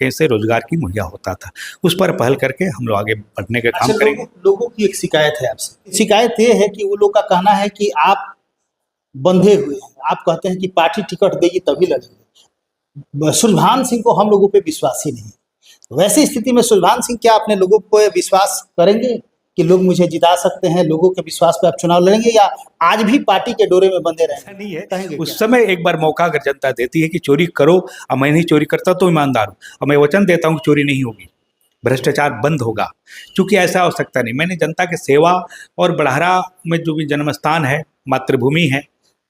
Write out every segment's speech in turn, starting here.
कैसे रोजगार की मुहैया होता था। उस पर पहल करके हम लोग आगे बढ़ने का काम करेंगे। लोगों की एक शिकायत है आपसे। शिकायत ये है कि वो लोग का कहना है कि आप बंधे हुए हैं, आप कहते हैं कि पार्टी टिकट देगी तभी लड़ेंगे। सुलभान सिंह को हम लोगों पे विश्वास ही नहीं। वैसी स्थिति में सुलभान सिंह क्या अपने लोगों को विश्वास करेंगे कि लोग मुझे जिता सकते हैं? लोगों के विश्वास पे आप चुनाव लड़ेंगे या आज भी पार्टी के डोरे में बंधे रहेंगे? नहीं है, कहेंगे उस समय एक बार मौका अगर जनता देती है कि चोरी करो, और मैं नहीं चोरी करता तो ईमानदार हूँ, और मैं वचन देता हूँ चोरी नहीं होगी, भ्रष्टाचार बंद होगा। क्योंकि ऐसा हो सकता नहीं, मैंने जनता की सेवा और बढ़ारा में जो भी जन्म स्थान है, मातृभूमि है,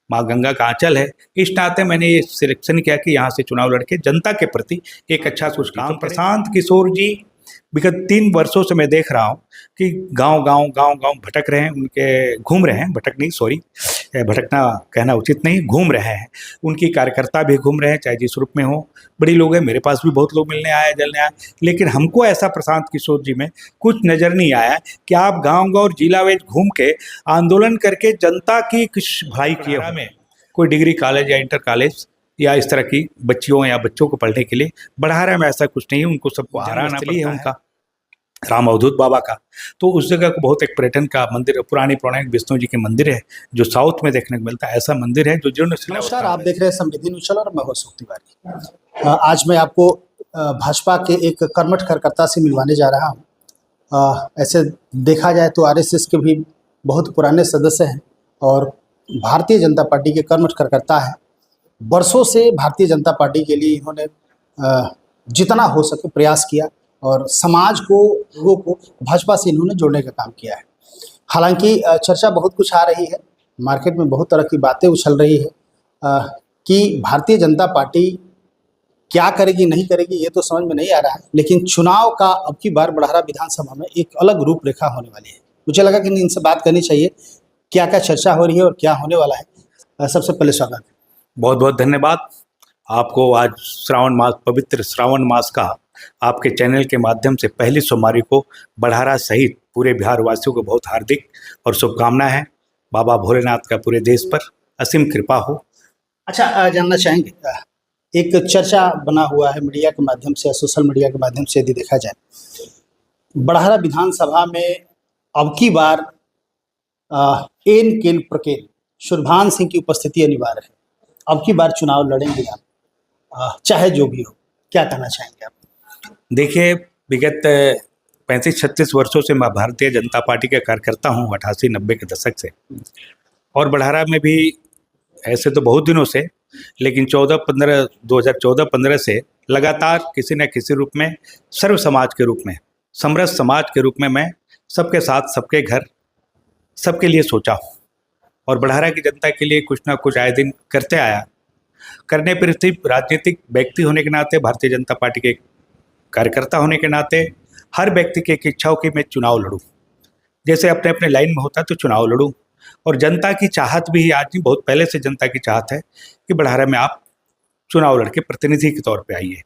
माँ गंगा का आंचल है, इस नाते मैंने ये सिलेक्शन किया कि यहाँ से चुनाव लड़के जनता के प्रति एक अच्छा कुछ काम। प्रशांत किशोर जी विगत 3 वर्षों से मैं देख रहा हूँ कि गांव गांव भटक रहे हैं, उनके घूम रहे हैं, भटक नहीं, सॉरी, भटकना कहना उचित नहीं, घूम रहे हैं। उनकी कार्यकर्ता भी घूम रहे हैं, चाहे जिस रूप में हो। बड़ी लोग हैं, मेरे पास भी बहुत लोग मिलने आए, जलने आए, लेकिन हमको ऐसा प्रशांत किशोर जी में कुछ नज़र नहीं आया कि आप गाँव और जिला वेज घूम के आंदोलन करके जनता की कुछ भलाई किए में कोई डिग्री कॉलेज या इंटर कॉलेज या इस तरह की बच्चियों या बच्चों को पढ़ने के लिए बढ़ा में ऐसा कुछ नहीं है। उनको सबको आराना है उनका राम अवधूत बाबा का, तो उस जगह को बहुत एक पर्यटन का मंदिर, पुरानी पौराणिक विष्णु जी के मंदिर है जो साउथ में देखने को मिलता है। ऐसा मंदिर है जो जीर्ण। नमस्कार, आप देख रहे हैं समृद्धि न्यूज़ चैनल और मैं हूं अशोक तिवारी। आज मैं आपको भाजपा के एक कर्मठ कार्यकर्ता से मिलवाने जा रहा हूं। ऐसे देखा जाए तो आरएसएस के भी बहुत पुराने सदस्य हैं और भारतीय जनता पार्टी के कर्मठ कार्यकर्ता हैं। वर्षों से भारतीय जनता पार्टी के लिए इन्होंने जितना हो सके प्रयास किया और समाज को, लोगों को भाजपा से इन्होंने जोड़ने का काम किया है। हालांकि चर्चा बहुत कुछ आ रही है, मार्केट में बहुत तरह की बातें उछल रही है कि भारतीय जनता पार्टी क्या करेगी नहीं करेगी ये तो समझ में नहीं आ रहा है, लेकिन चुनाव का अब की बार बढ़ारा विधानसभा में एक अलग रूपरेखा होने वाली है। मुझे लगा कि इनसे बात करनी चाहिए, क्या क्या चर्चा हो रही है और क्या होने वाला है। सबसे पहले स्वागत है। बहुत बहुत धन्यवाद आपको। आज श्रावण मास, पवित्र श्रावण मास का आपके चैनल के माध्यम से पहली सोमवारी को बढ़ारा सहित पूरे बिहार वासियों को बहुत हार्दिक और शुभकामना है। बाबा भोलेनाथ का पूरे देश पर असीम कृपा हो। अच्छा, जानना चाहेंगे, एक चर्चा बना हुआ है मीडिया के माध्यम से, सोशल मीडिया के माध्यम से यदि देखा जाए, बढ़ारा विधानसभा में अब की बार एन केन प्रकेल सुलभान सिंह की उपस्थिति अनिवार्य है। अब की बार चुनाव लड़ेंगे आप, चाहे जो भी हो, क्या कहना चाहेंगे आप? देखिए, विगत 35-36 वर्षों से मैं भारतीय जनता पार्टी का कार्यकर्ता हूँ, 88-90 के दशक से, और बढ़ारा में भी ऐसे तो बहुत दिनों से, लेकिन 2014-15 से लगातार किसी न किसी रूप में सर्व समाज के रूप में, समरस समाज के रूप में मैं सबके साथ, सबके घर, सबके लिए सोचा हूँ और बढ़ारा की जनता के लिए कुछ ना कुछ आए दिन करते आया। करने पर राजनीतिक व्यक्ति होने के नाते, भारतीय जनता पार्टी के कार्यकर्ता होने के नाते हर व्यक्ति की एक इच्छा हो कि मैं चुनाव लड़ूं, जैसे अपने अपने लाइन में होता तो चुनाव लड़ूं। और जनता की चाहत भी आज नहीं, बहुत पहले से जनता की चाहत है कि बढ़ारा में आप चुनाव लड़के प्रतिनिधि के तौर पे आइए।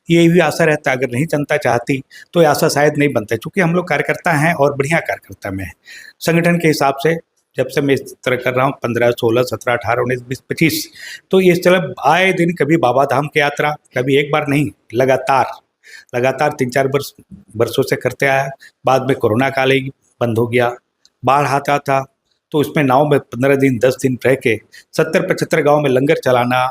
ये भी आशा रहता है, अगर नहीं जनता चाहती तो ये आशा शायद नहीं बनता, क्योंकि हम लोग कार्यकर्ता हैं और बढ़िया कार्यकर्ता में हैं। संगठन के हिसाब से जब से मैं इस तरह कर रहा हूँ, 15, 16, 17, 18, 19, 20, 25, तो ये चल आए दिन कभी बाबा धाम की यात्रा, कभी एक बार नहीं, लगातार 3-4 वर्षों से करते आया। बाद में कोरोना काल ही बंद हो गया, बाढ़ आता था तो उसमें नाव में 15 दिन 10 दिन रह के 70-75 गाँव में लंगर चलाना,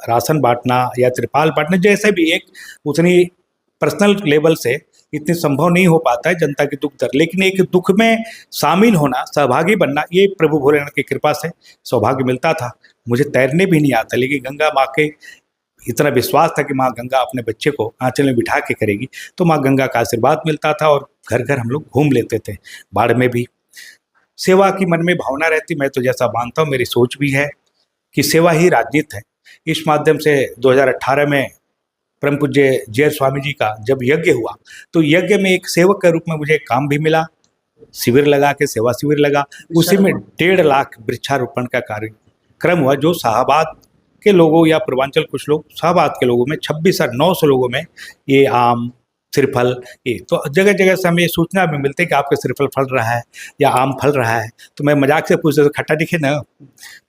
राशन बांटना या त्रिपाल बांटना, जैसे भी एक उतनी पर्सनल लेवल से इतनी संभव नहीं हो पाता है जनता की दुख दर्द, लेकिन एक दुख में शामिल होना, सहभागी बनना, ये प्रभु भोलेनाथ की कृपा से सौभाग्य मिलता था। मुझे तैरने भी नहीं आता, लेकिन गंगा माँ के इतना विश्वास था कि माँ गंगा अपने बच्चे को आंचल में बिठा के करेगी, तो माँ गंगा का आशीर्वाद मिलता था और घर घर हम लोग घूम लेते थे। बाढ़ में भी सेवा की मन में भावना रहती। मैं तो जैसा मानता हूँ, मेरी सोच भी है कि सेवा ही राजनीति है। इस माध्यम से 2018 में परम पूज्य जय स्वामी जी का जब यज्ञ हुआ, तो यज्ञ में एक सेवक के रूप में मुझे काम भी मिला, शिविर लगा के, सेवा शिविर लगा, उसी में 1.5 लाख वृक्षारोपण का कार्यक्रम हुआ, जो शाहबाद के लोगों या पूर्वांचल कुछ लोग, शाहबाद के लोगों में 26,900 लोगों में ये आम, श्रीफल, ये तो जगह जगह से हमें सूचना भी मिलती है कि आपका श्रीफल फल रहा है या आम फल रहा है। तो मैं मजाक से पूछते तो खट्टा दिखे ना,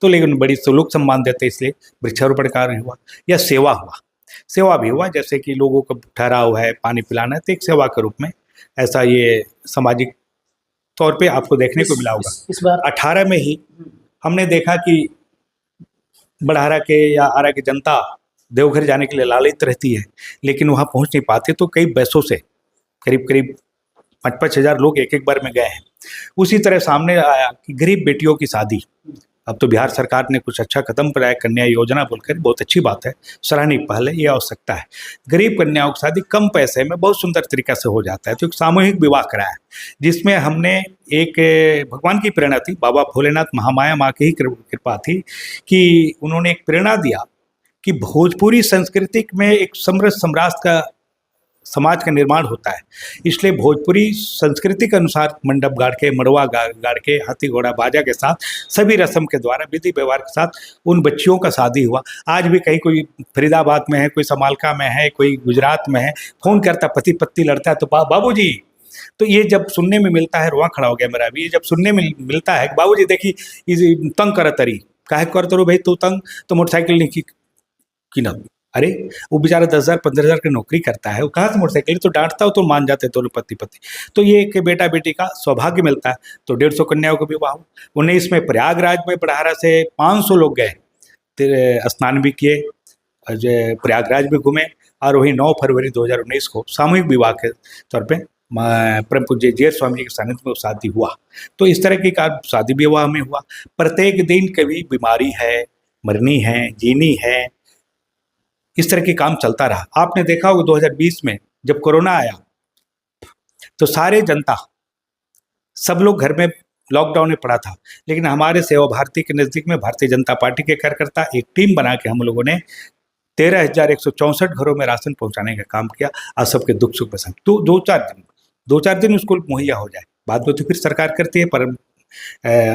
तो लेकिन बड़ी लोग सम्मान देते, इसलिए वृक्षारोपण कार्य हुआ या सेवा हुआ। सेवा भी हुआ, जैसे कि लोगों का ठहराव है, पानी पिलाना है, तो एक सेवा के रूप में ऐसा ये सामाजिक तौर पे आपको देखने को मिला होगा। इस बार 18 में ही हमने देखा कि बड़हरा के या आरा की जनता देवघर जाने के लिए लालयित रहती है, लेकिन वहाँ पहुँच नहीं पाते, तो कई बसों से करीब करीब 5,000 लोग एक एक बार में गए हैं। उसी तरह सामने आया कि गरीब बेटियों की शादी, अब तो बिहार सरकार ने कुछ अच्छा कदम उठाया, कन्या योजना बोलकर, बहुत अच्छी बात है, सराहनीय पहल है, ये आवश्यकता है। गरीब कन्याओं की शादी कम पैसे में बहुत सुंदर तरीका से हो जाता है, तो एक सामूहिक विवाह कराया, जिसमें हमने एक भगवान की प्रेरणा थी, बाबा भोलेनाथ महामाया माँ की ही कृपा थी कि उन्होंने एक प्रेरणा दिया कि भोजपुरी संस्कृति में एक समृद्ध साम्राज्य का समाज का निर्माण होता है, इसलिए भोजपुरी संस्कृति के अनुसार मंडप गाड़ के, मड़वा गाड़ के, हाथी घोड़ा बाजा के साथ सभी रस्म के द्वारा विधि व्यवहार के साथ उन बच्चियों का शादी हुआ। आज भी कहीं कोई फरीदाबाद में है, कोई समालका में है, कोई गुजरात में है, फोन करता, पति पत्नी लड़ता है तो बाबूजी, तो ये जब सुनने में मिलता है, रुआ खड़ा हो गया मेरा भी, ये जब सुनने में मिलता है बाबूजी देखी तंग कर तरी, काहे कर तरो भाई तू तंग, तो मोटरसाइकिल नहीं की ना, अरे वो बेचारा 10,000 15,000 की नौकरी करता है, वो कहाँ से मोटरसाइकिल, तो डांटता हो तो मान जाते दोनों पति पति। तो ये एक बेटा बेटी का सौभाग्य मिलता है, तो 150 कन्याओं को विवाह। 19 में प्रयागराज में बड़हरा से 500 लोग गए, स्नान भी किए, प्रयागराज भी घूमे, और वही 9 फरवरी 2019 को सामूहिक विवाह के तौर पर परम पूज्य जैत स्वामी जी के सानिध्य में शादी हुआ। तो इस तरह की शादी विवाह में हुआ। प्रत्येक दिन कभी बीमारी है, मरनी है, जीनी है, इस तरह के काम चलता रहा। आपने देखा होगा 2020 में जब कोरोना आया तो सारे जनता, सब लोग घर में लॉकडाउन में पड़ा था, लेकिन हमारे सेवा भारती के नज़दीक में भारतीय जनता पार्टी के कार्यकर्ता एक टीम बना के हम लोगों ने 13,164 घरों में राशन पहुंचाने का काम किया, और सबके दुख सुख में संग। तो 2-4 दिन उसको मुहैया हो जाए, बाद में तो फिर सरकार करती है, पर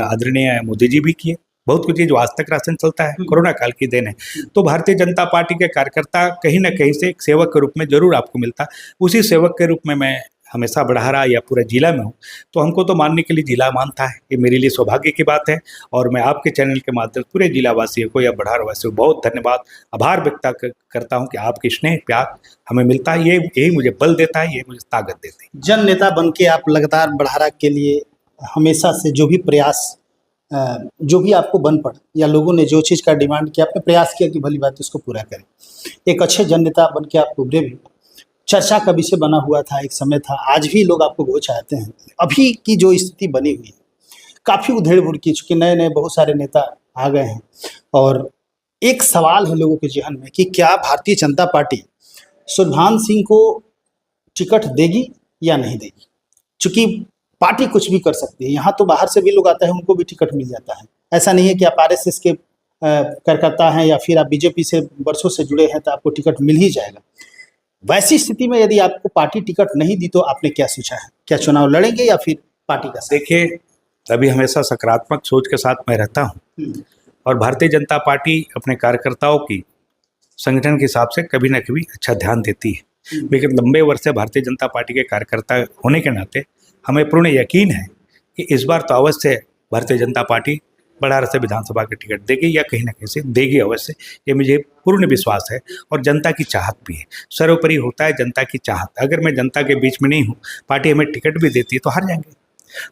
आदरणीय मोदी जी भी किए बहुत कुछ, जो आज तक राशन चलता है कोरोना काल की देन है। तो भारतीय जनता पार्टी के कार्यकर्ता कहीं ना कहीं से एक सेवक के रूप में जरूर आपको मिलता है। उसी सेवक के रूप में मैं हमेशा बड़हरा या पूरा जिला में हूँ, तो हमको तो मानने के लिए जिला मानता है, ये मेरे लिए सौभाग्य की बात है। और मैं आपके चैनल के माध्यम से पूरे जिला वासियों को या बड़हरा वासियों को बहुत धन्यवाद, आभार व्यक्त करता हूँ कि आपके स्नेह प्यार हमें मिलता है, यही मुझे बल देता है, ये मुझे ताकत देती है। जन नेता बन के आप लगातार बड़हरा के लिए हमेशा से जो भी प्रयास, जो भी आपको बन पड़ा या लोगों ने जो चीज़ का डिमांड किया, आपने प्रयास किया कि भली बात उसको पूरा करें। एक अच्छे जन नेता बन के आप उभरे भी, चर्चा का विषय बना हुआ था, एक समय था, आज भी लोग आपको बहुत चाहते हैं। अभी की जो स्थिति बनी हुई है, काफ़ी उधेड़ बुड़ की, चूँकि नए नए बहुत सारे नेता आ गए हैं, और एक सवाल है लोगों के जहन में कि क्या भारतीय जनता पार्टी सुरभान सिंह को टिकट देगी या नहीं देगी। चूँकि पार्टी कुछ भी कर सकती है, यहाँ तो बाहर से भी लोग आते हैं, उनको भी टिकट मिल जाता है। ऐसा नहीं है कि आप आरएसएस के कार्यकर्ता हैं या फिर आप बीजेपी से वर्षों से जुड़े हैं तो आपको टिकट मिल ही जाएगा। वैसी स्थिति में यदि आपको पार्टी टिकट नहीं दी तो आपने क्या सोचा है, क्या चुनाव लड़ेंगे या फिर पार्टी का? देखिए, अभी हमेशा सकारात्मक सोच के साथ मैं रहता हूँ, और भारतीय जनता पार्टी अपने कार्यकर्ताओं की संगठन के हिसाब से कभी ना कभी अच्छा ध्यान देती है। लेकिन लंबे वर्ष से भारतीय जनता पार्टी के कार्यकर्ता होने के नाते हमें पूर्ण यकीन है कि इस बार तो अवश्य भारतीय जनता पार्टी बड़हरा से विधानसभा की टिकट देगी, या कहीं ना कहीं से देगी अवश्य, ये मुझे पूर्ण विश्वास है। और जनता की चाहत भी है, सर्वोपरि होता है जनता की चाहत। अगर मैं जनता के बीच में नहीं हूँ, पार्टी हमें टिकट भी देती है तो हार जाएंगे।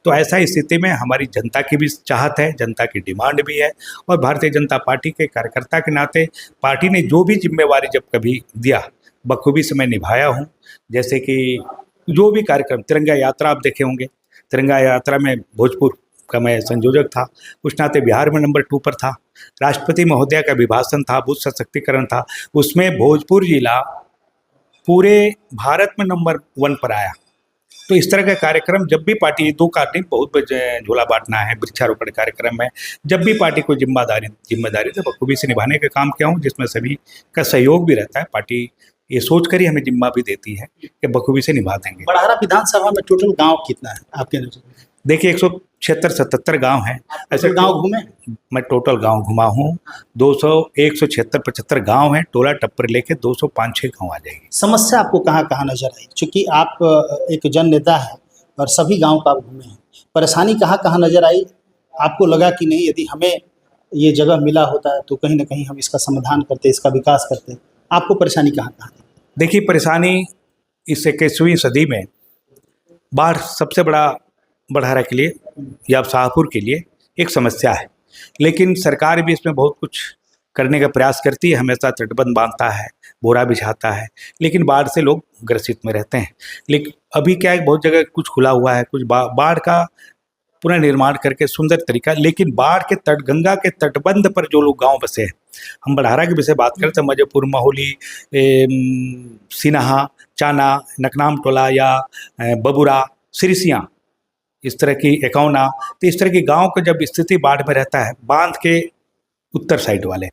तो ऐसा स्थिति में हमारी जनता की भी चाहत है, जनता की डिमांड भी है, और भारतीय जनता पार्टी के कार्यकर्ता के नाते पार्टी ने जो भी जिम्मेवारी जब कभी दिया बखूबी से मैं निभाया हूँ। जैसे कि जो भी कार्यक्रम, तिरंगा यात्रा आप देखे होंगे, तिरंगा यात्रा में भोजपुर का मैं संयोजक था, उस नाते बिहार में नंबर 2 पर था। राष्ट्रपति महोदया का अभिभाषण था, बुद्ध सशक्तिकरण था, उसमें भोजपुर जिला पूरे भारत में नंबर 1 पर आया। तो इस तरह का कार्यक्रम जब भी पार्टी, 2 का नहीं, बहुत झोला बांटना है, वृक्षारोपण कार्यक्रम है, जब भी पार्टी को जिम्मेदारी तो बखूबी से निभाने का काम किया हूँ, जिसमें सभी का सहयोग भी रहता है। पार्टी ये सोच कर ही हमें जिम्मा भी देती है कि बखूबी से निभा देंगे। बड़हरा विधानसभा में टोटल गांव कितना है आपके नजर में? देखिए 176-77 गांव हैं। ऐसे गांव घूमे? मैं टोटल गांव घुमा हूँ, 176-75 गांव हैं, टोला टप्पर लेके 205-6 गांव आ जाएगी। समस्या आपको कहाँ कहाँ नजर आई? चूँकि आप एक जन नेता हैं और सभी गाँव का आप घूमे हैं, परेशानी कहाँ कहाँ नजर आई? आपको लगा कि नहीं, यदि हमें ये जगह मिला होता है तो कहीं ना कहीं हम इसका समाधान करते, इसका विकास करते, आपको परेशानी कहाँ कहाँ थी? देखिए, परेशानी इस 21वीं सदी में बाढ़ सबसे बड़ा बड़हरा के लिए या शाहपुर के लिए एक समस्या है। लेकिन सरकार भी इसमें बहुत कुछ करने का प्रयास करती है, हमेशा तटबंध बांधता है, बोरा बिछाता है, लेकिन बाढ़ से लोग ग्रसित में रहते हैं। लेकिन अभी क्या है, बहुत जगह कुछ खुला हुआ है, कुछ बाढ़ का पुनर्निर्माण करके सुंदर तरीका, लेकिन बाढ़ के तट, गंगा के तटबंध पर जो लोग गांव बसे हैं, हम बड़हारा के विषय बात करें तो मजयपुर, महोली, सिन्हा, चाना, नकनाम टोला या बबुरा, सिरसिया, इस तरह की एकौना, तो इस तरह की गांव का जब स्थिति बाढ़ में रहता है, बांध के उत्तर साइड वाले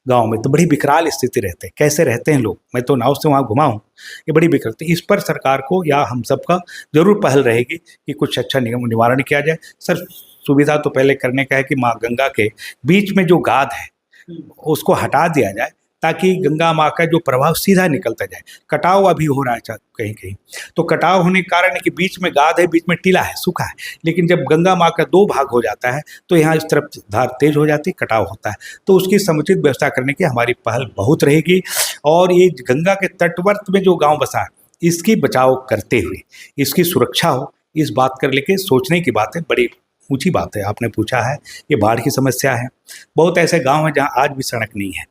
गांव में, तो बड़ी विकराल स्थिति रहते हैं। कैसे रहते हैं लोग, मैं तो नाव से वहाँ घुमा हूँ, ये बड़ी विकराल। इस पर सरकार को या हम सबका जरूर पहल रहेगी कि कुछ अच्छा निवारण किया जाए। सर, सुविधा तो पहले करने का है कि माँ गंगा के बीच में जो गाद है उसको हटा दिया जाए, ताकि गंगा माँ का जो प्रभाव सीधा निकलता जाए। कटाव अभी हो रहा है कहीं कहीं, तो कटाव होने के कारण है कि बीच में गाद है, बीच में टीला है, सूखा है, लेकिन जब गंगा माँ का 2 भाग हो जाता है तो यहाँ इस तरफ धार तेज हो जाती है, कटाव होता है। तो उसकी समुचित व्यवस्था करने की हमारी पहल बहुत रहेगी। और ये गंगा के तटवर्ती में जो गाँव बसा है, इसकी बचाव करते हुए इसकी सुरक्षा हो, इस बात कर लेके सोचने की बात है। बड़ी ऊँची बात है आपने पूछा है। ये बाढ़ की समस्या है, बहुत ऐसे गाँव हैं जहाँ आज भी सड़क नहीं है।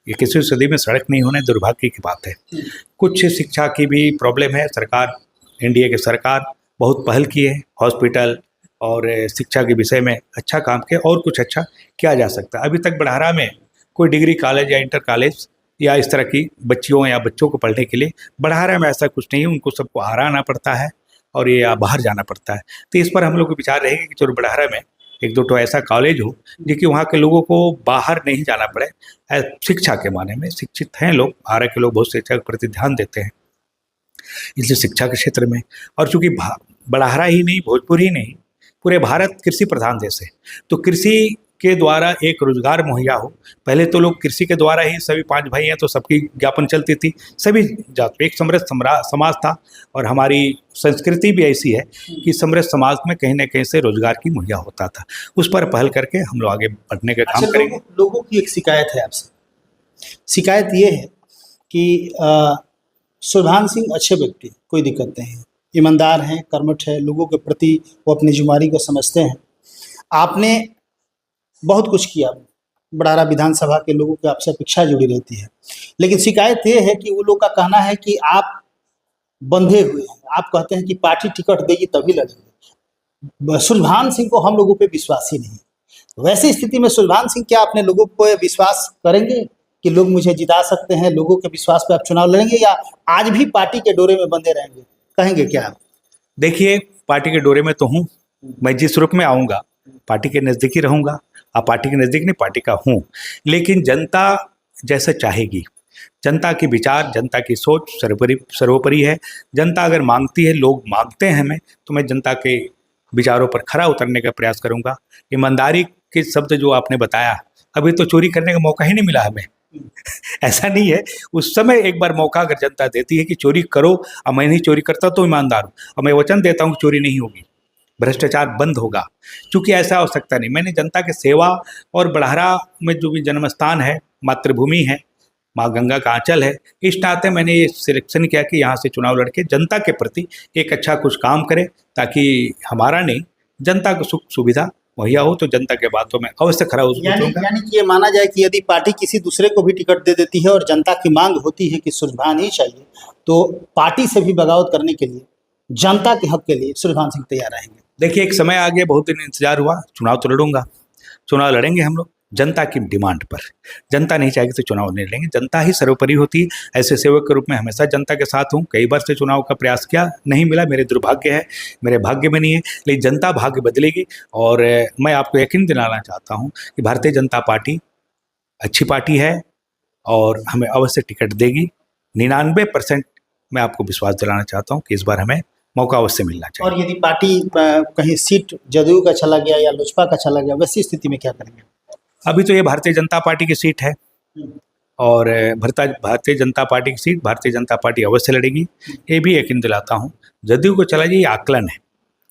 21वीं सदी में सड़क नहीं होना दुर्भाग्य की बात है। कुछ शिक्षा की भी प्रॉब्लम है। सरकार, एनडीए की सरकार बहुत पहल की है, हॉस्पिटल और शिक्षा के विषय में अच्छा काम किया, और कुछ अच्छा किया जा सकता है। अभी तक बड़हारा में कोई डिग्री कॉलेज या इंटर कॉलेज या इस तरह की बच्चियों या बच्चों को पढ़ने के लिए बड़हारा में ऐसा कुछ नहीं है। उनको सबको आरा आना पड़ता है और ये बाहर जाना पड़ता है। तो इस पर हम लोग को विचार रहेगा कि चलो बड़हारा में 1-2 तो ऐसा कॉलेज हो जिसकी वहाँ के लोगों को बाहर नहीं जाना पड़े। शिक्षा के माने में शिक्षित हैं लोग, आरा के लोग बहुत शिक्षा के प्रति ध्यान देते हैं, इसलिए शिक्षा के क्षेत्र में। और चूँकि बड़हारा ही नहीं, भोजपुर ही नहीं, पूरे भारत कृषि प्रधान देश है, तो कृषि के द्वारा एक रोजगार मुहैया हो। पहले तो लोग कृषि के द्वारा ही, सभी 5 भाई हैं तो सबकी ज्ञापन चलती थी, सभी जात एक समृद्ध समाज था। और हमारी संस्कृति भी ऐसी है कि समृद्ध समाज में कहीं ना कहीं से रोजगार की मुहैया होता था। उस पर पहल करके हम लोग आगे बढ़ने का काम करेंगे। लोगों की एक शिकायत है आपसे। शिकायत ये है कि सुरभान सिंह अच्छे व्यक्ति, कोई दिक्कत नहीं है, ईमानदार हैं, कर्मठ है, लोगों के प्रति वो अपनी जिम्मेदारी को समझते हैं। आपने बहुत कुछ किया, बड़हारा विधानसभा के लोगों की आपसे अपेक्षा जुड़ी रहती है, लेकिन शिकायत ये है कि वो लोग का कहना है कि आप बंधे हुए हैं। आप कहते हैं कि पार्टी टिकट देगी तभी लड़ेंगे। सुरभान सिंह को हम लोगों पे विश्वास ही नहीं। वैसी स्थिति में सुरभान सिंह, क्या अपने लोगों पे विश्वास करेंगे कि लोग मुझे जिता सकते हैं? लोगों के विश्वास पे आप चुनाव लड़ेंगे या आज भी पार्टी के डोरे में बंधे रहेंगे? कहेंगे क्या आप? देखिए, पार्टी के डोरे में तो हूँ मैं, जिस रूप में आऊँगा पार्टी के नज़दीक ही रहूँगा। आप पार्टी के नज़दीक नहीं, पार्टी का हूँ, लेकिन जनता जैसा चाहेगी, जनता के विचार, जनता की सोच सर्वोपरि है। जनता अगर मांगती है, लोग मांगते हैं हमें, तो मैं जनता के विचारों पर खरा उतरने का प्रयास करूँगा। ईमानदारी के शब्द जो आपने बताया, अभी तो चोरी करने का मौका ही नहीं मिला हमें। ऐसा नहीं है, उस समय एक बार मौका अगर जनता देती है कि चोरी करो, और मैं नहीं चोरी करता तो ईमानदार हूँ, और मैं वचन देता हूँ कि चोरी नहीं होगी, भ्रष्टाचार बंद होगा, क्योंकि ऐसा आवश्यकता नहीं। मैंने जनता के सेवा, और बड़हारा में जो भी जन्म स्थान है, मातृभूमि है, माँ गंगा का आंचल है, इस नाते मैंने ये सिलेक्शन किया कि यहाँ से चुनाव लड़के जनता के प्रति एक अच्छा कुछ काम करे, ताकि हमारा नहीं, जनता को सुख सुविधा मुहैया हो। तो जनता के बातों में अवश्य खरा उतरूंगा। यानी कि ये माना जाए कि यदि पार्टी किसी दूसरे को भी टिकट दे देती है और जनता की मांग होती है कि सुरभान ही चाहिए, तो पार्टी से भी बगावत करने के लिए, जनता के हक के लिए सुरभान सिंह तैयार रहेंगे। देखिए, एक समय आ गया, बहुत दिन इंतजार हुआ, चुनाव तो लड़ूंगा, चुनाव लड़ेंगे हम लोग जनता की डिमांड पर। जनता नहीं चाहेगी तो चुनाव नहीं लड़ेंगे, जनता ही सर्वोपरि होती है। ऐसे सेवक के रूप में हमेशा जनता के साथ हूँ। कई बार से चुनाव का प्रयास किया, नहीं मिला, मेरे दुर्भाग्य है, मेरे भाग्य में नहीं है, लेकिन जनता भाग्य बदलेगी। और मैं आपको यकीन दिलाना चाहता हूँ कि भारतीय जनता पार्टी अच्छी पार्टी है और हमें अवश्य टिकट देगी। 99% मैं आपको विश्वास दिलाना चाहता हूँ कि इस बार हमें मौका अवश्य मिलना चाहिए। और यदि पार्टी कहीं सीट जदयू का चला गया या लोजपा का चला गया, वैसी स्थिति में क्या करेंगे? अभी तो ये भारतीय जनता पार्टी की सीट है, और भारतीय जनता पार्टी की सीट भारतीय जनता पार्टी अवश्य लड़ेगी, ये भी यकीन दिलाता हूँ। जदयू को चला जाए, ये आकलन है,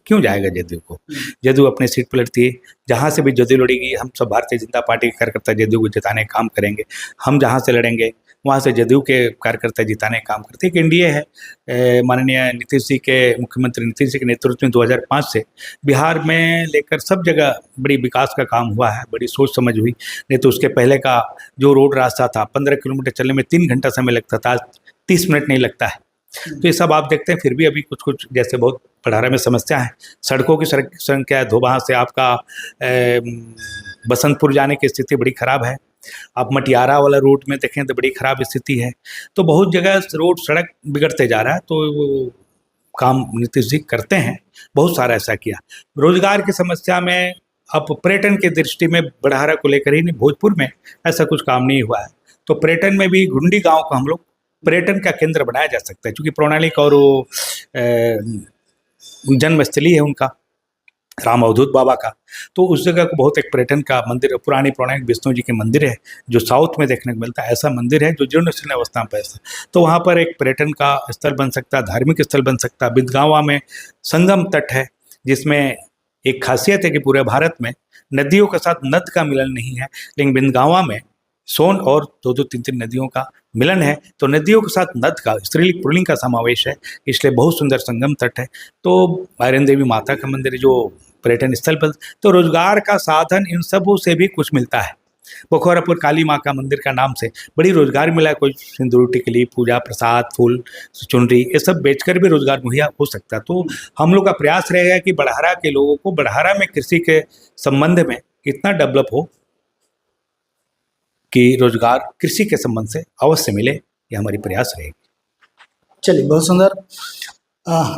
क्यों जाएगा जदयू को? जदयू अपनी सीट पर लड़ती है, जहाँ से भी जदयू लड़ेगी, हम सब भारतीय जनता पार्टी के कार्यकर्ता जदयू को जिताने का काम करेंगे। हम जहाँ से लड़ेंगे वहाँ से जदयू के कार्यकर्ता जिताने का काम करते। एक एनडीए है, माननीय नीतीश जी के, मुख्यमंत्री नीतीश जी के नेतृत्व में 2005 से बिहार में लेकर सब जगह बड़ी विकास का काम हुआ है, बड़ी सोच समझ हुई। नहीं तो उसके पहले का जो रोड रास्ता था, 15 किलोमीटर चलने में 3 घंटा समय लगता था, आज 30 मिनट नहीं लगता है। तो ये सब आप देखते हैं। फिर भी अभी कुछ कुछ जैसे बहुत बड़ारा में समस्या है, सड़कों की संख्या है, धोबा से आपका बसंतपुर जाने की स्थिति बड़ी खराब है। आप मटियारा वाला रूट में देखें तो बड़ी खराब स्थिति है। तो बहुत जगह रोड सड़क बिगड़ते जा रहा है। तो वो काम नीतीश जी करते हैं, बहुत सारा ऐसा किया। रोजगार की समस्या में अब पर्यटन की दृष्टि में बड़ारा को लेकर ही नहीं, भोजपुर में ऐसा कुछ काम नहीं हुआ है। तो पर्यटन में भी घुंडी गांव को हम लोग पर्यटन का केंद्र बनाया जा सकता है, क्योंकि पौराणिक और वो जन्मस्थली है उनका, राम अवधूत बाबा का। तो उस जगह को बहुत एक पर्यटन का मंदिर, पुरानी पौराणिक विष्णु जी के मंदिर है जो साउथ में देखने को मिलता है। ऐसा मंदिर है जो जीर्ण शीर्ण अवस्था में ऐसा, तो वहाँ पर एक पर्यटन का स्थल बन सकता है, धार्मिक स्थल बन सकता है। बिंदगांवा में संगम तट है, जिसमें एक खासियत है कि पूरे भारत में नदियों के साथ नद का मिलन नहीं है, लेकिन बिंदगांवा में सोन और 2-2, 3-3 नदियों का मिलन है। तो नदियों के साथ नद का, स्त्रीलिंग पुल्लिंग का समावेश है, इसलिए बहुत सुंदर संगम तट है। तो आयरन देवी माता का मंदिर है जो पर्यटन स्थल पर। तो रोजगार का साधन इन सबों से भी कुछ मिलता है। बखोरापुर काली माँ का मंदिर का नाम से बड़ी रोजगार मिला है। कोई सिंदूर टिकली, पूजा प्रसाद, फूल, चुनरी, ये सब बेचकर भी रोजगार मुहैया हो सकता है। तो हम लोग का प्रयास रहेगा कि बड़ारा के लोगों को बड़ारा में कृषि के संबंध में इतना डेवलप हो कि रोजगार कृषि के संबंध से अवश्य मिले, ये हमारी प्रयास रहेगी। चलिए, बहुत सुंदर।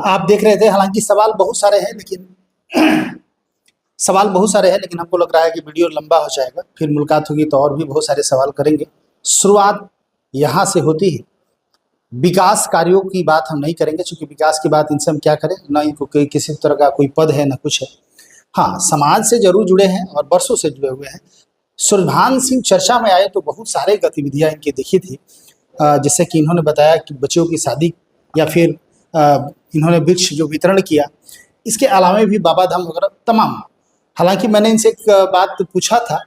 आप देख रहे थे, हालांकि सवाल बहुत सारे हैं, लेकिन हमको लग रहा है कि वीडियो लंबा हो जाएगा। फिर मुलाकात होगी तो और भी बहुत सारे सवाल करेंगे। शुरुआत यहाँ से होती है। विकास कार्यों की बात हम नहीं करेंगे, क्योंकि विकास की बात इनसे हम क्या करें, ना इनको किसी तरह का कोई पद है, ना कुछ है। हाँ, समाज से जरूर जुड़े हैं और वर्षों से जुड़े हुए हैं। सुरभान सिंह चर्चा में आए तो बहुत सारे गतिविधियां इनकी देखी थी, जैसे कि इन्होंने बताया कि बच्चों की शादी, या फिर इन्होंने वृक्ष जो वितरण किया। इसके अलावा भी बाबा धाम वगैरह तमाम। हालांकि मैंने इनसे एक बात पूछा था,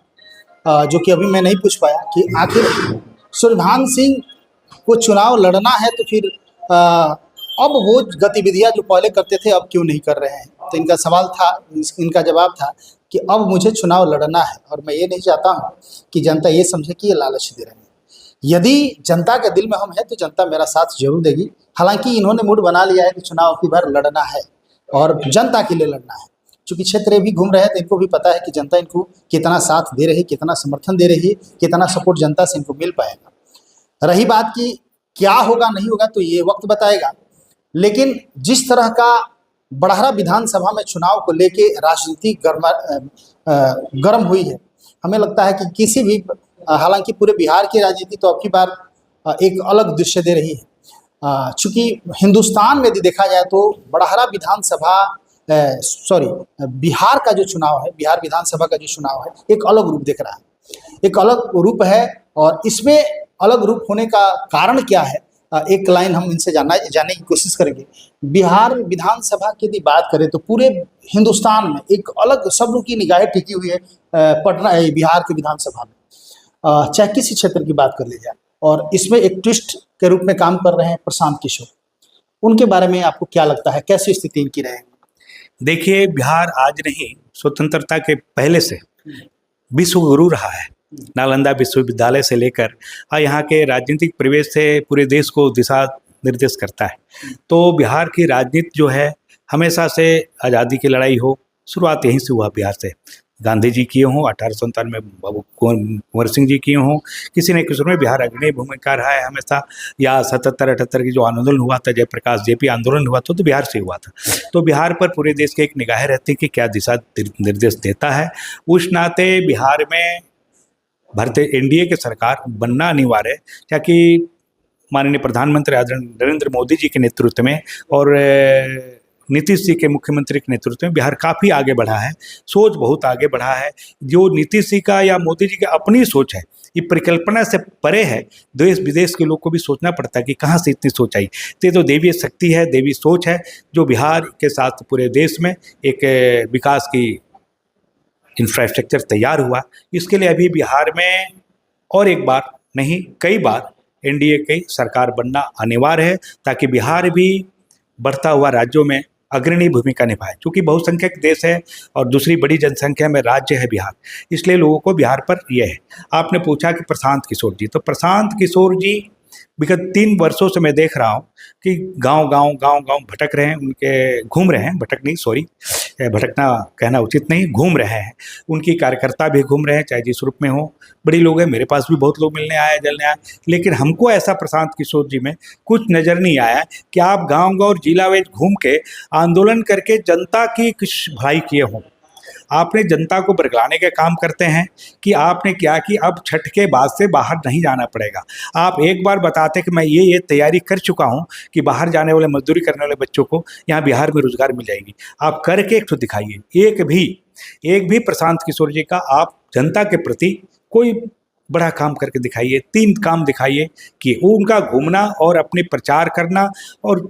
जो कि अभी मैं नहीं पूछ पाया, कि आखिर सुरभान सिंह को चुनाव लड़ना है तो फिर अब वो गतिविधियां जो पहले करते थे अब क्यों नहीं कर रहे हैं। तो इनका सवाल था, इनका जवाब था कि अब मुझे चुनाव लड़ना है और मैं ये नहीं चाहता हूँ कि जनता ये समझे कि ये लालच दे रहे हैं। यदि जनता के दिल में हम हैं तो जनता मेरा साथ जरूर देगी। हालांकि इन्होंने मूड बना लिया है कि चुनाव की बार लड़ना है और जनता के लिए लड़ना है। चूँकि क्षेत्र भी घूम रहे हैं तो इनको भी पता है कि जनता इनको कितना साथ दे रही है, कितना समर्थन दे रही है, कितना सपोर्ट जनता से इनको मिल पाएगा। रही बात कि क्या होगा नहीं होगा तो ये वक्त बताएगा। लेकिन जिस तरह का बड़हरा विधानसभा में चुनाव को लेके राजनीति गर्म हुई है, हमें लगता है कि किसी भी, हालांकि पूरे बिहार की राजनीति तो अब की बार एक अलग दृश्य दे रही है। चूँकि हिंदुस्तान में यदि देखा जाए तो बड़हरा विधानसभा, बिहार का जो चुनाव है, बिहार विधानसभा का जो चुनाव है, एक अलग रूप दिख रहा है, एक अलग रूप है। और इसमें अलग रूप होने का कारण क्या है, एक लाइन हम इनसे जानने की कोशिश करेंगे। बिहार विधानसभा की यदि बात करें तो पूरे हिंदुस्तान में एक अलग, सब लोग की निगाहें टिकी हुई है पटना, बिहार के विधानसभा में, चाहे किसी क्षेत्र की बात कर ली जाए। और इसमें एक ट्विस्ट के रूप में काम कर रहे हैं प्रशांत किशोर। उनके बारे में आपको क्या लगता है, कैसी स्थिति इनकी रहेगी? देखिए, बिहार आज नहीं, स्वतंत्रता के पहले से विश्व गुरु रहा है। नालंदा विश्वविद्यालय से लेकर यहाँ के राजनीतिक परिवेश से पूरे देश को दिशा निर्देश करता है। तो बिहार की राजनीति जो है, हमेशा से आज़ादी की लड़ाई हो, शुरुआत यहीं से हुआ बिहार से। गांधी जी किए हों, 1857 में बाबू कुंवर सिंह जी किए हों, किसी न किसी में बिहार अग्रणी भूमिका रहा है हमेशा। या 77-78 की जो आंदोलन हुआ था, जयप्रकाश जेपी आंदोलन हुआ था, तो बिहार से हुआ था। तो बिहार पर पूरे देश के एक निगाहें रहती कि क्या दिशा निर्देश देता है। उस नाते बिहार में भारतीय एनडीए की सरकार बनना अनिवार्य है, ताकि माननीय प्रधानमंत्री आदरणीय नरेंद्र मोदी जी के नेतृत्व में और नीतीश जी के मुख्यमंत्री के नेतृत्व में बिहार काफ़ी आगे बढ़ा है, सोच बहुत आगे बढ़ा है। जो नीतीश जी का या मोदी जी की अपनी सोच है, ये परिकल्पना से परे है। देश विदेश के लोग को भी सोचना पड़ता है कि कहाँ से इतनी सोच आई। तो ये तो देवीय शक्ति है, देवी सोच है, जो बिहार के साथ पूरे देश में एक विकास की इंफ्रास्ट्रक्चर तैयार हुआ। इसके लिए अभी बिहार में और एक बार नहीं, कई बार एनडीए की सरकार बनना अनिवार्य है, ताकि बिहार भी बढ़ता हुआ राज्यों में अग्रणी भूमिका निभाए। क्योंकि बहुसंख्यक देश है और दूसरी बड़ी जनसंख्या में राज्य है बिहार, इसलिए लोगों को बिहार पर यह है। आपने पूछा कि प्रशांत किशोर जी, तो प्रशांत किशोर जी विगत 3 वर्षों से मैं देख रहा हूँ कि गांव गांव भटक रहे हैं, उनके घूम रहे हैं, भटक नहीं, सॉरी, भटकना कहना उचित नहीं, घूम रहे हैं। उनकी कार्यकर्ता भी घूम रहे हैं, चाहे जिस रूप में हो। बड़ी लोग हैं, मेरे पास भी बहुत लोग मिलने आए, जलने आए, लेकिन हमको ऐसा प्रशांत किशोर जी में कुछ नज़र नहीं आया कि आप गाँव जिला वाइज घूम के आंदोलन करके जनता की कुछ भलाई किए हों। आपने जनता को बरगलाने का काम करते हैं कि आपने क्या कि अब छठ के बाद से बाहर नहीं जाना पड़ेगा। आप एक बार बताते कि मैं ये तैयारी कर चुका हूँ कि बाहर जाने वाले, मजदूरी करने वाले बच्चों को यहाँ बिहार में रोजगार मिल जाएगी। आप करके एक तो दिखाइए, एक भी प्रशांत किशोर जी का आप जनता के प्रति कोई बड़ा काम करके दिखाइए। 3 काम दिखाइए कि उनका घूमना और अपने प्रचार करना और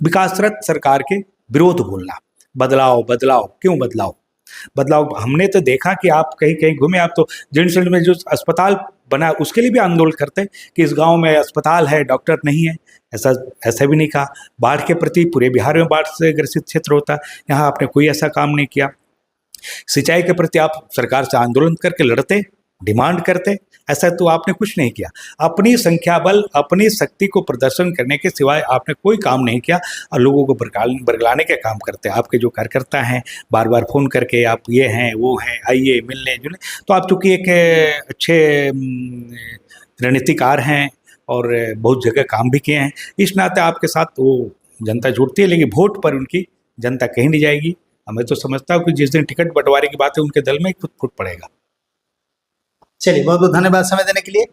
विकासरत सरकार के विरोध बोलना। बदलाव क्यों बदलाव हमने तो देखा कि आप कहीं घूमे, आप तो जिनसुल में जो अस्पताल बना उसके लिए भी आंदोलन करते कि इस गांव में अस्पताल है, डॉक्टर नहीं है। ऐसा भी नहीं कहा। बाढ़ के प्रति पूरे बिहार में बाढ़ से ग्रसित क्षेत्र होता है, यहाँ आपने कोई ऐसा काम नहीं किया। सिंचाई के प्रति आप सरकार से आंदोलन करके लड़ते, डिमांड करते, ऐसा तो आपने कुछ नहीं किया। अपनी संख्या बल, अपनी शक्ति को प्रदर्शन करने के सिवाय आपने कोई काम नहीं किया और लोगों को बरगलाने के काम करते हैं। आपके जो कार्यकर्ता हैं बार बार फ़ोन करके आप ये हैं वो हैं, आइए मिलने जुलने, तो आप चूँकि एक अच्छे रणनीतिकार हैं और बहुत जगह काम भी किए हैं, इस नाते आपके साथ वो जनता जुड़ती है, लेकिन वोट पर उनकी जनता कहीं नहीं जाएगी। मैं तो समझता हूँ कि जिस दिन टिकट बंटवारे की बात है उनके दल में खुद फूट पड़ेगा। चलिए, बहुत बहुत धन्यवाद समय देने के लिए।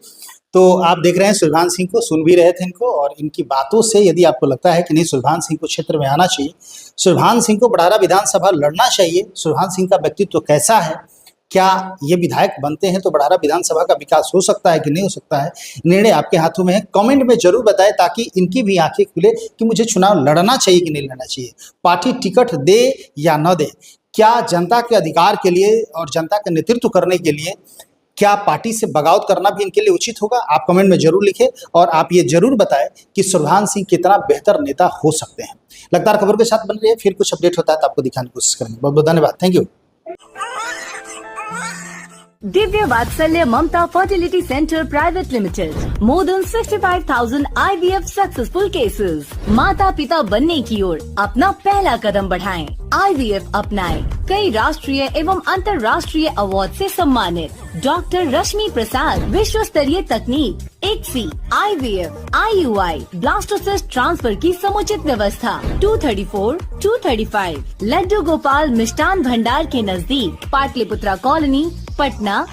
तो आप देख रहे हैं सुलभान सिंह को, सुन भी रहे थे इनको, और इनकी बातों से यदि आपको लगता है कि नहीं सुलभान सिंह को क्षेत्र में आना चाहिए, सुलभान सिंह को बड़ारा विधानसभा लड़ना चाहिए, सुलभान सिंह का व्यक्तित्व कैसा है, क्या ये विधायक बनते हैं तो बड़ारा विधानसभा का विकास हो सकता है कि नहीं हो सकता है, निर्णय आपके हाथों में है। कमेंट में जरूर बताएं ताकि इनकी भी आंखें खुले कि मुझे चुनाव लड़ना चाहिए कि नहीं लड़ना चाहिए, पार्टी टिकट दे या न दे, क्या जनता के अधिकार के लिए और जनता का नेतृत्व करने के लिए क्या पार्टी से बगावत करना भी इनके लिए उचित होगा। आप कमेंट में जरूर लिखें और आप ये जरूर बताएं कि सुलभान सिंह कितना बेहतर नेता हो सकते हैं। लगातार खबर के साथ बन रही है, फिर कुछ अपडेट होता है तो आपको दिखाने की कोशिश करेंगे। बहुत बहुत धन्यवाद, thank you. Divya Vatsalya Mamta fertility centre private limited, more than 65,000 IVF successful cases. माता पिता बनने की ओर अपना पहला कदम बढ़ाएं, IVF अपनाएं। कई राष्ट्रीय एवं अंतर्राष्ट्रीय अवार्ड से सम्मानित डॉक्टर रश्मि प्रसाद, विश्व स्तरीय तकनीक, ICSI, IVF, IUI, blastocyst transfer की समुचित व्यवस्था। 234, 235 लड्डू गोपाल मिष्ठान भंडार के नजदीक, पाटलिपुत्रा कॉलोनी, पटना।